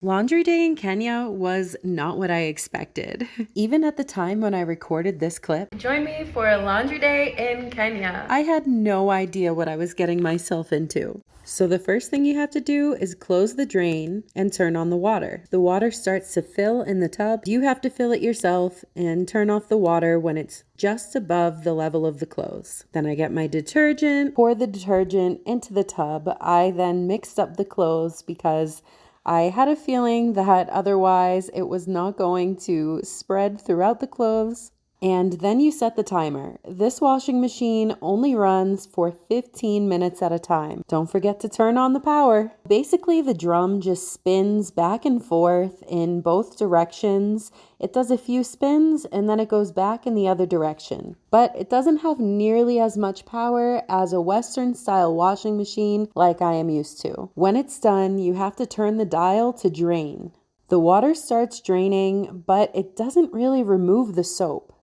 Laundry day in Kenya was not what I expected. Even at the time when I recorded this clip, join me for a laundry day in Kenya. I had no idea what I was getting myself into. So the first thing you have to do is close the drain and turn on the water. The water starts to fill in the tub. You have to fill it yourself and turn off the water when it's just above the level of the clothes. Then I get my detergent, pour the detergent into the tub. I then mixed up the clothes because I had a feeling that otherwise it was not going to spread throughout the clothes. And then you set the timer. This washing machine only runs for 15 minutes at a time. Don't forget to turn on the power. Basically, the drum just spins back and forth in both directions. It does a few spins and then it goes back in the other direction. But it doesn't have nearly as much power as a Western style washing machine like I am used to. When it's done, you have to turn the dial to drain. The water starts draining, but it doesn't really remove the soap.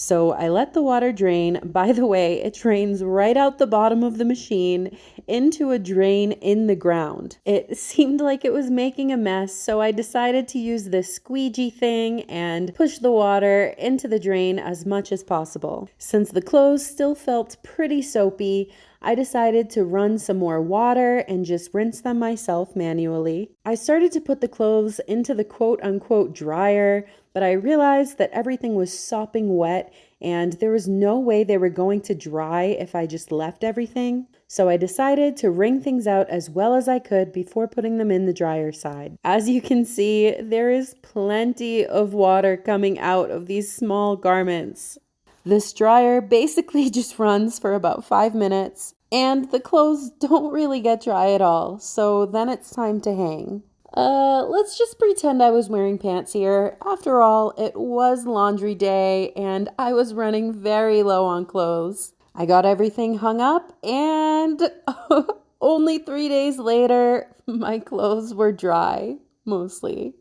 So I let the water drain. By the way, it drains right out the bottom of the machine into a drain in the ground. It seemed like it was making a mess, so I decided to use this squeegee thing and push the water into the drain as much as possible. Since the clothes still felt pretty soapy, I decided to run some more water and just rinse them myself manually. I started to put the clothes into the quote-unquote dryer, but I realized that everything was sopping wet and there was no way they were going to dry if I just left everything. So I decided to wring things out as well as I could before putting them in the dryer side. As you can see, there is plenty of water coming out of these small garments. This dryer basically just runs for about 5 minutes and the clothes don't really get dry at all. So then it's time to hang. Let's just pretend I was wearing pants here. After all, it was laundry day and I was running very low on clothes. I got everything hung up and only 3 days later, my clothes were dry, mostly.